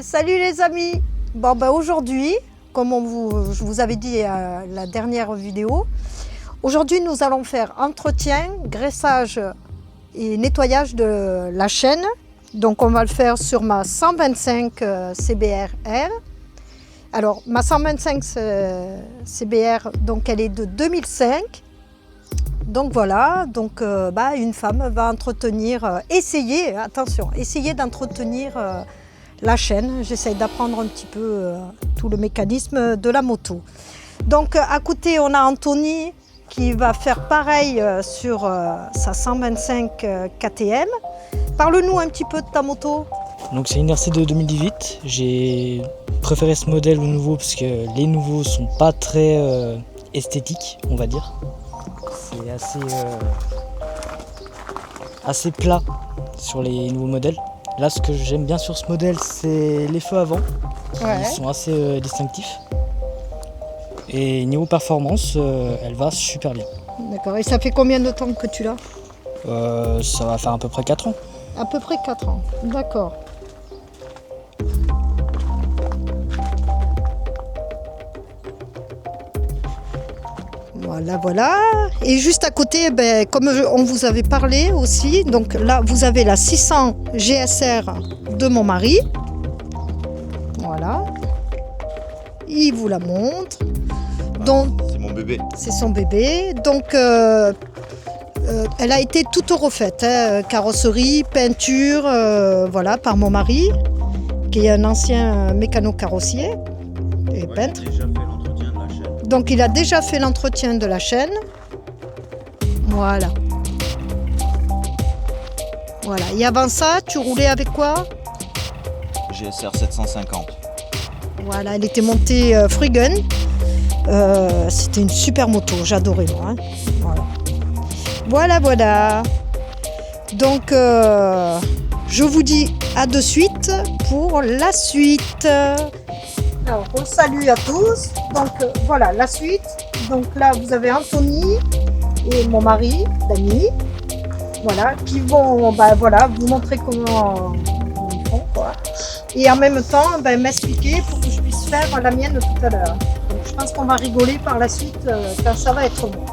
Salut les amis. Bon ben aujourd'hui, comme je vous avais dit à la dernière vidéo, aujourd'hui nous allons faire entretien, graissage et nettoyage de la chaîne. Donc on va le faire sur ma 125 CBR-R. Alors ma 125 CBR, donc elle est de 2005. Donc voilà, donc une femme va entretenir, essayer d'entretenir la chaîne. J'essaye d'apprendre un petit peu tout le mécanisme de la moto. Donc à côté, on a Anthony qui va faire pareil sur sa 125 KTM. Parle-nous un petit peu de ta moto. Donc c'est une RC de 2018. J'ai préféré ce modèle au nouveau parce que les nouveaux sont pas très esthétiques, on va dire. C'est assez plat sur les nouveaux modèles. Là, ce que j'aime bien sur ce modèle, c'est les feux avant. Ouais. Ils sont assez distinctifs. Et niveau performance, elle va super bien. D'accord, et ça fait combien de temps que tu l'as? Ça va faire à peu près 4 ans. À peu près 4 ans, d'accord. Voilà. Et juste à côté, comme on vous avait parlé aussi, donc là vous avez la 600 GSR de mon mari. Voilà. Il vous la montre. Donc, c'est mon bébé. C'est son bébé. Donc elle a été toute refaite, hein, carrosserie, peinture, voilà, par mon mari, qui est un ancien mécano-carrossier et peintre. Donc il a déjà fait l'entretien de la chaîne. Voilà. Voilà. Et avant ça, tu roulais avec quoi? GSR 750. Voilà, elle était montée Freegun. C'était une super moto, j'adorais moi. Hein. Voilà. Donc je vous dis à de suite pour la suite. Alors, on salue à tous. Donc voilà la suite. Donc là vous avez Anthony et mon mari, Dany, voilà, qui vont vous montrer comment ils font, quoi. Et en même temps m'expliquer pour que je puisse faire la mienne tout à l'heure. Donc je pense qu'on va rigoler par la suite quand ça va être bon.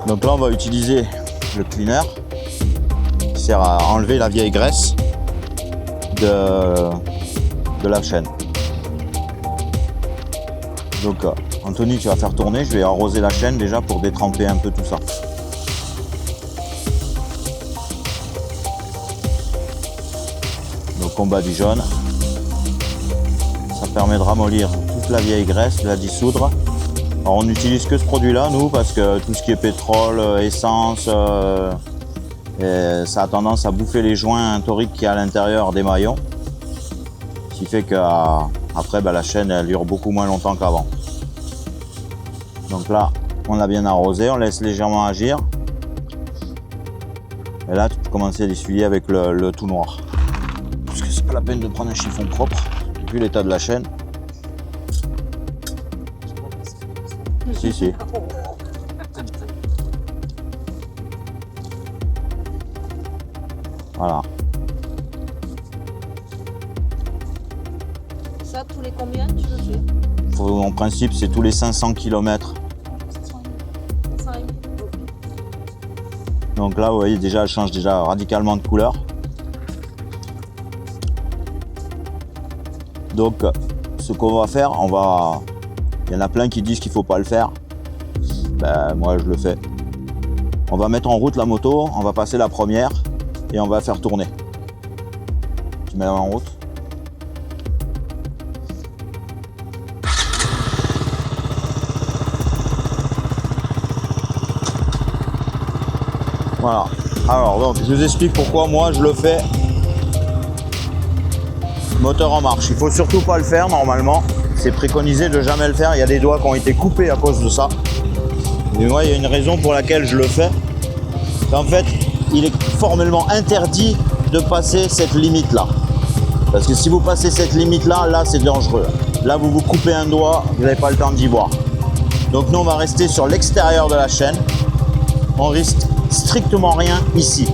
Donc là on va utiliser le cleaner qui sert à enlever la vieille graisse de la chaîne. Donc Anthony, tu vas faire tourner, je vais arroser la chaîne déjà pour détremper un peu tout ça. Donc on badigeonne. Ça permet de ramollir toute la vieille graisse, de la dissoudre. Alors on n'utilise que ce produit-là, nous, parce que tout ce qui est pétrole, essence, ça a tendance à bouffer les joints toriques qu'il y a à l'intérieur des maillons. Ce qui fait qu'après, la chaîne elle dure beaucoup moins longtemps qu'avant. Donc là, on a bien arrosé, on laisse légèrement agir. Et là, tu peux commencer à l'essuyer avec le tout noir. Parce que c'est pas la peine de prendre un chiffon propre, vu l'état de la chaîne. Si. Voilà. Ça, tous les combien tu le fais? En principe, c'est tous les 500 km. Donc là, vous voyez, déjà, elle change déjà radicalement de couleur. Donc, ce qu'on va faire, il y en a plein qui disent qu'il ne faut pas le faire. Moi, je le fais. On va mettre en route la moto, on va passer la première et on va faire tourner. Tu mets la main en route. Voilà. Alors donc je vous explique pourquoi moi je le fais moteur en marche. Il faut surtout pas le faire normalement. C'est préconisé de jamais le faire. Il y a des doigts qui ont été coupés à cause de ça. Mais moi il y a une raison pour laquelle je le fais. En fait, il est formellement interdit de passer cette limite là. Parce que si vous passez cette limite là c'est dangereux. Là vous vous coupez un doigt, vous n'avez pas le temps d'y voir. Donc nous on va rester sur l'extérieur de la chaîne. On risque strictement rien ici.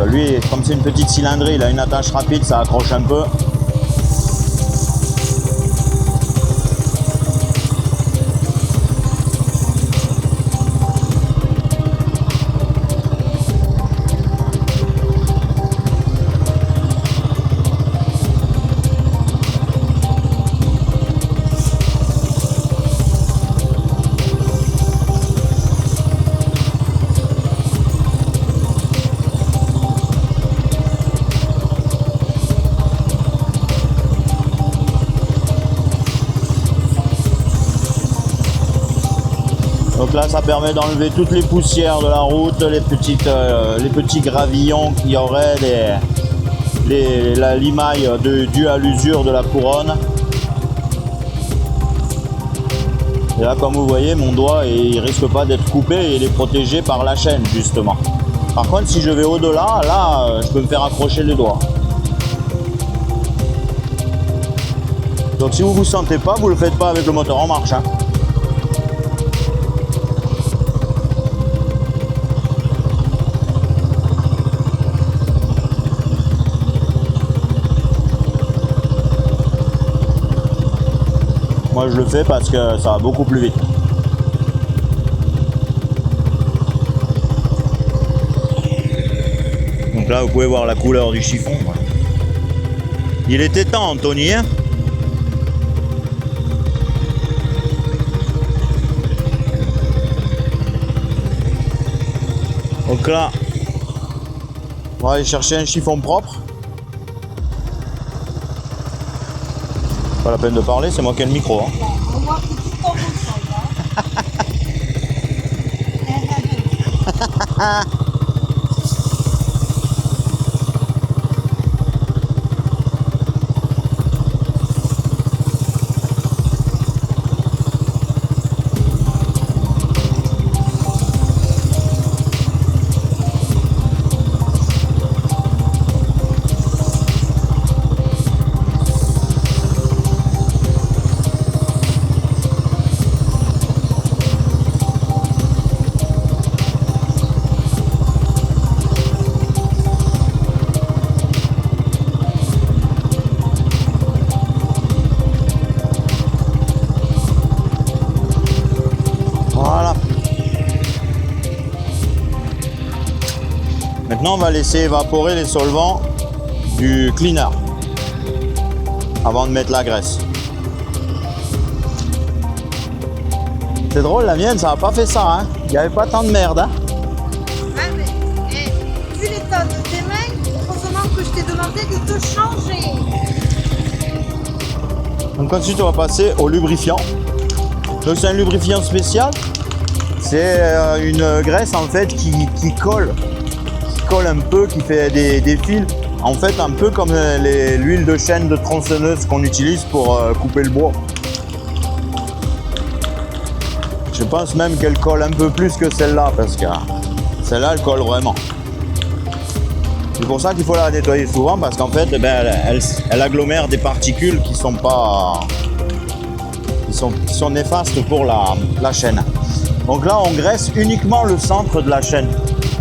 lui, comme c'est une petite cylindrée, il a une attache rapide, ça accroche un peu. Donc là, ça permet d'enlever toutes les poussières de la route, les petits gravillons qu'il y aurait, la limaille due à l'usure de la couronne. Et là, comme vous voyez, mon doigt, il risque pas d'être coupé et il est protégé par la chaîne, justement. Par contre, si je vais au-delà, là, je peux me faire accrocher les doigts. Donc si vous ne vous sentez pas, vous ne le faites pas avec le moteur en marche, hein. Moi je le fais parce que ça va beaucoup plus vite. Donc là vous pouvez voir la couleur du chiffon. Il était temps, Anthony, hein. Donc là, on va aller chercher un chiffon propre. Pas la peine de parler, c'est moi qui ai le micro, hein. On voit que tout tombe au sol, hein. Maintenant, on va laisser évaporer les solvants du cleaner avant de mettre la graisse. C'est drôle, la mienne, ça n'a pas fait ça, hein. Il n'y avait pas tant de merde, hein. Ouais, mais vu l'état de tes mains, heureusement que je t'ai demandé de te changer. Donc ensuite, on va passer au lubrifiant. Donc c'est un lubrifiant spécial. C'est une graisse en fait qui colle un peu, qui fait des fils, en fait un peu comme l'huile de chêne de tronçonneuse qu'on utilise pour couper le bois. Je pense même qu'elle colle un peu plus que celle-là, parce que celle-là elle colle vraiment. C'est pour ça qu'il faut la nettoyer souvent, parce qu'en fait elle agglomère des particules qui sont néfastes pour la chaîne. Donc là on graisse uniquement le centre de la chaîne.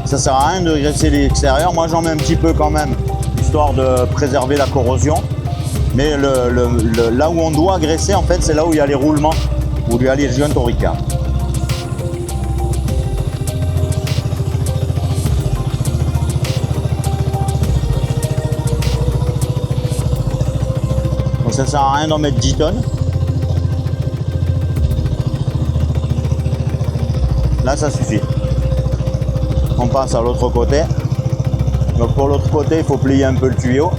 Ça sert à rien de graisser l'extérieur. Moi j'en mets un petit peu quand même, histoire de préserver la corrosion. Mais là où on doit graisser, en fait, c'est là où il y a les roulements, où il y a les régions toricaires. Donc ça sert à rien d'en mettre 10 tonnes. Là ça suffit. On passe à l'autre côté. Donc pour l'autre côté, il faut plier un peu le tuyau.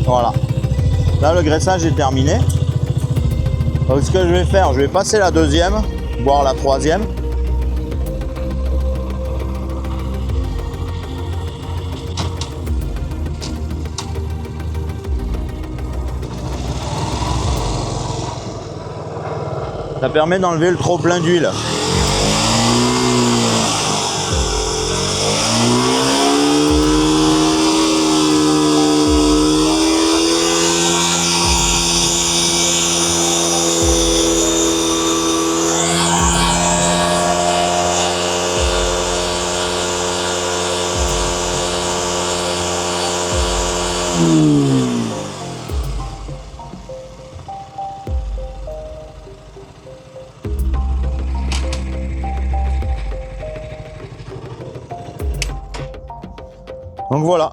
Voilà. Là, le graissage est terminé. Donc ce que je vais faire, je vais passer la deuxième, voire la troisième. Ça permet d'enlever le trop plein d'huile. Donc voilà,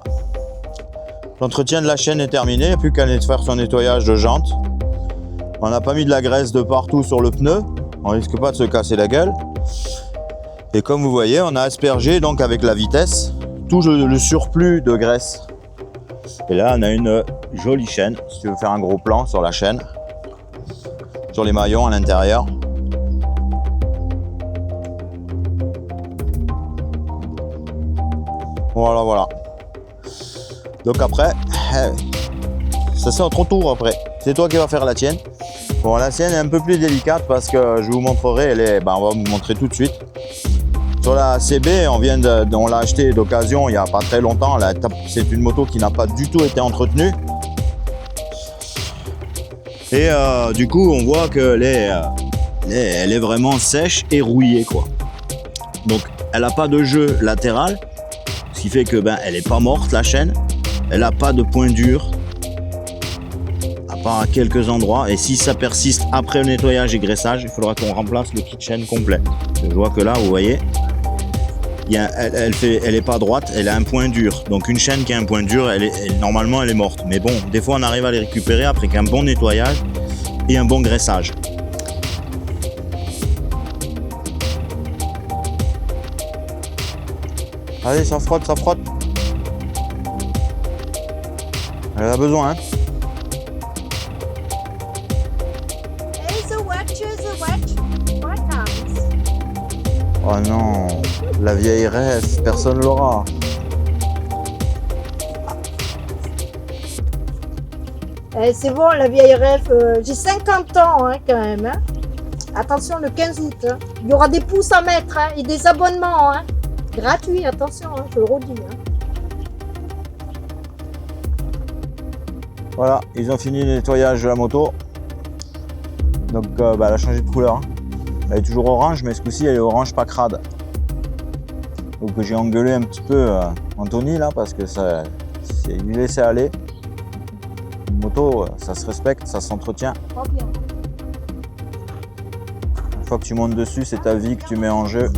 l'entretien de la chaîne est terminé, il n'y a plus qu'à faire son nettoyage de jantes. On n'a pas mis de la graisse de partout sur le pneu, on risque pas de se casser la gueule. Et comme vous voyez, on a aspergé donc avec la vitesse tout le surplus de graisse. Et là, on a une jolie chaîne, si tu veux faire un gros plan sur la chaîne, sur les maillons à l'intérieur. Voilà, voilà. Donc après, ça c'est notre tour après. C'est toi qui vas faire la tienne. Bon, la sienne est un peu plus délicate parce que je vous montrerai, on va vous montrer tout de suite. Sur la CB, on l'a acheté d'occasion il n'y a pas très longtemps. C'est une moto qui n'a pas du tout été entretenue. Et du coup, on voit qu'elle est vraiment sèche et rouillée, quoi. Donc, elle n'a pas de jeu latéral, ce qui fait que elle n'est pas morte la chaîne. Elle n'a pas de point dur, à part à quelques endroits. Et si ça persiste après le nettoyage et graissage, il faudra qu'on remplace le kit chaîne complet. Je vois que là, vous voyez, elle est pas droite, elle a un point dur. Donc une chaîne qui a un point dur, normalement elle est morte. Mais bon, des fois on arrive à les récupérer après qu'un bon nettoyage et un bon graissage. Allez, ça frotte, ça frotte. Elle a besoin, hein. Oh non, la vieille ref, personne l'aura. C'est bon, la vieille ref, j'ai 50 ans hein, quand même. Hein. Attention, le 15 août. Hein. Il y aura des pouces à mettre hein, et des abonnements. Hein. Gratuits, attention, hein, je le redis. Hein. Voilà, ils ont fini le nettoyage de la moto. Donc elle a changé de couleur. Hein. Elle est toujours orange, mais ce coup-ci elle est orange pas crade. Donc j'ai engueulé un petit peu Anthony là parce que il lui laissait aller. Une moto, ça se respecte, ça s'entretient. Une fois que tu montes dessus, c'est ta vie que tu mets en jeu.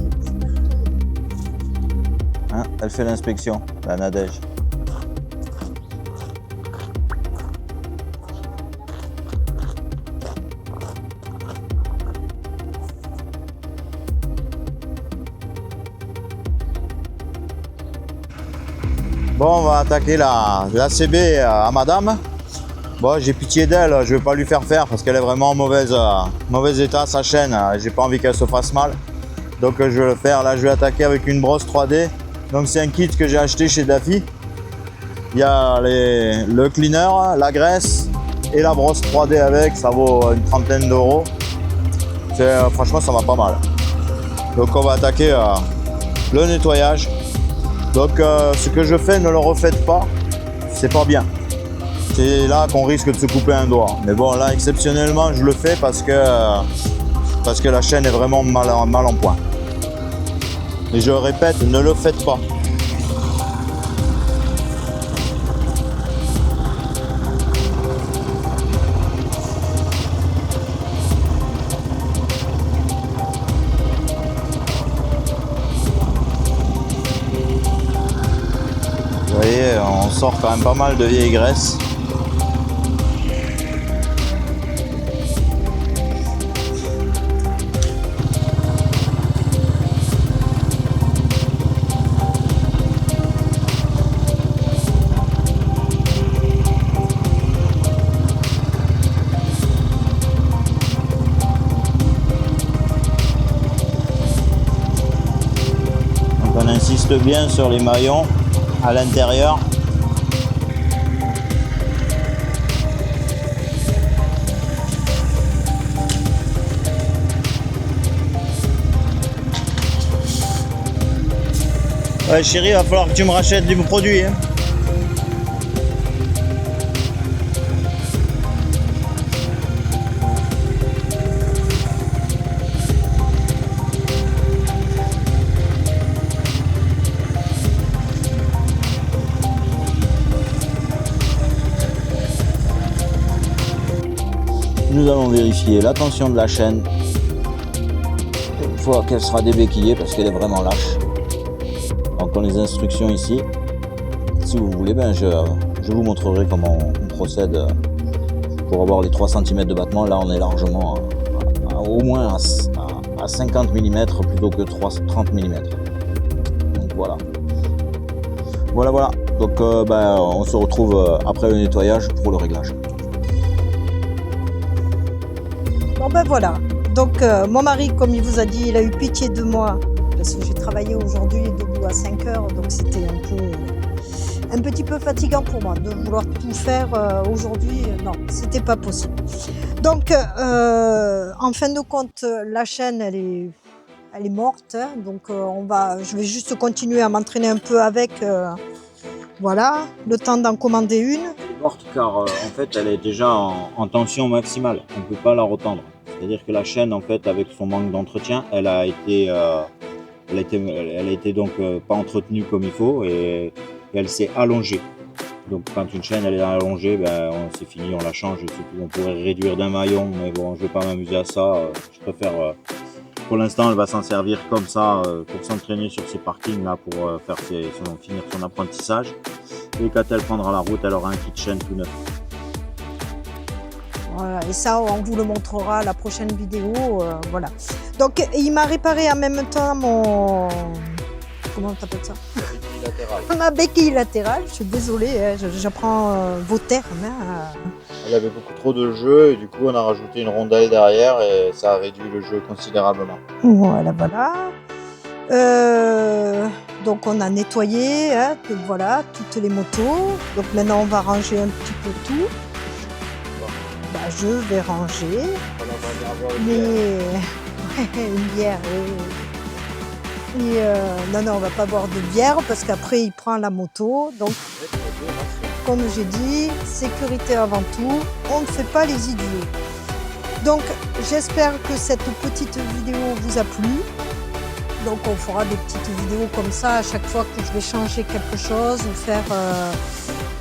Hein, elle fait l'inspection, la Nadège. Bon, on va attaquer la CB à madame. Bon, j'ai pitié d'elle, je vais pas lui faire parce qu'elle est vraiment en mauvais état, sa chaîne. J'ai pas envie qu'elle se fasse mal. Donc je vais le faire. Là, je vais attaquer avec une brosse 3D. Donc c'est un kit que j'ai acheté chez Daffy. Il y a le cleaner, la graisse et la brosse 3D avec. Ça vaut une trentaine d'euros. Franchement, ça va pas mal. Donc on va attaquer le nettoyage. Donc ce que je fais, ne le refaites pas, c'est pas bien. C'est là qu'on risque de se couper un doigt. Mais bon, là exceptionnellement, je le fais parce que la chaîne est vraiment mal en point. Et je répète, ne le faites pas. Vous voyez, on sort quand même pas mal de vieille graisse. Donc on insiste bien sur les maillons à l'intérieur. Ouais chérie, il va falloir que tu me rachètes du produit. Hein. Nous allons vérifier la tension de la chaîne une fois qu'elle sera débéquillée parce qu'elle est vraiment lâche. Donc on a les instructions ici. si vous voulez, je vous montrerai comment on procède pour avoir les 3 cm de battement. Là, on est largement au moins à 50 mm plutôt que 30 mm. Donc voilà. Voilà. Donc on se retrouve après le nettoyage pour le réglage. Bon ben voilà. Donc mon mari, comme il vous a dit, il a eu pitié de moi parce que j'ai travaillé aujourd'hui debout à 5 heures, donc c'était un petit peu fatigant pour moi de vouloir tout faire aujourd'hui. Non, c'était pas possible. Donc en fin de compte, la chaîne elle est morte, hein, donc je vais juste continuer à m'entraîner un peu avec. Voilà, le temps d'en commander une. Elle est morte car en fait elle est déjà en tension maximale. On ne peut pas la retendre. C'est-à-dire que la chaîne, en fait, avec son manque d'entretien, elle a été donc pas entretenue comme il faut et elle s'est allongée. Donc quand une chaîne elle est allongée, c'est fini, on la change. On pourrait réduire d'un maillon, mais bon, je vais pas m'amuser à ça. Je préfère, pour l'instant, elle va s'en servir comme ça pour s'entraîner sur ces parkings là, pour finir son apprentissage. Et quand elle prendra la route, elle aura un kit de chaîne tout neuf. Voilà, et ça, on vous le montrera à la prochaine vidéo. Voilà. Donc, il m'a réparé en même temps mon... Comment on appelle ça? Ma béquille latérale. Je suis désolée, hein, j'apprends vos termes. Hein. Elle avait beaucoup trop de jeu et du coup, on a rajouté une rondelle derrière et ça a réduit le jeu considérablement. Voilà. Donc, on a nettoyé voilà, toutes les motos. Donc, maintenant, on va ranger un petit peu tout. Je vais ranger, mais une bière. Non, on va pas boire de bière parce qu'après il prend la moto. Donc, comme j'ai dit, sécurité avant tout. On ne fait pas les idiots. Donc, j'espère que cette petite vidéo vous a plu. Donc, on fera des petites vidéos comme ça à chaque fois que je vais changer quelque chose ou faire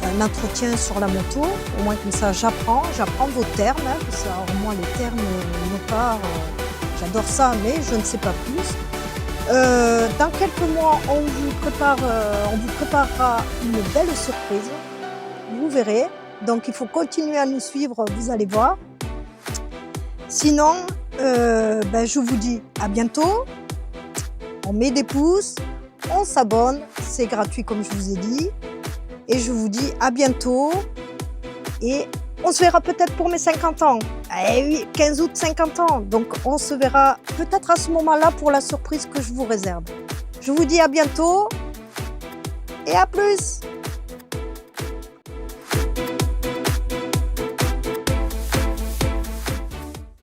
un entretien sur la moto. Au moins comme ça, j'apprends vos termes. Hein, parce que alors, moi, les termes motards, j'adore ça, mais je ne sais pas plus. Dans quelques mois, on vous préparera une belle surprise. Vous verrez. Donc, il faut continuer à nous suivre, vous allez voir. Sinon, je vous dis à bientôt. On met des pouces, on s'abonne, c'est gratuit comme je vous ai dit. Et je vous dis à bientôt. Et on se verra peut-être pour mes 50 ans. Eh oui, 15 août, 50 ans. Donc on se verra peut-être à ce moment-là pour la surprise que je vous réserve. Je vous dis à bientôt et à plus.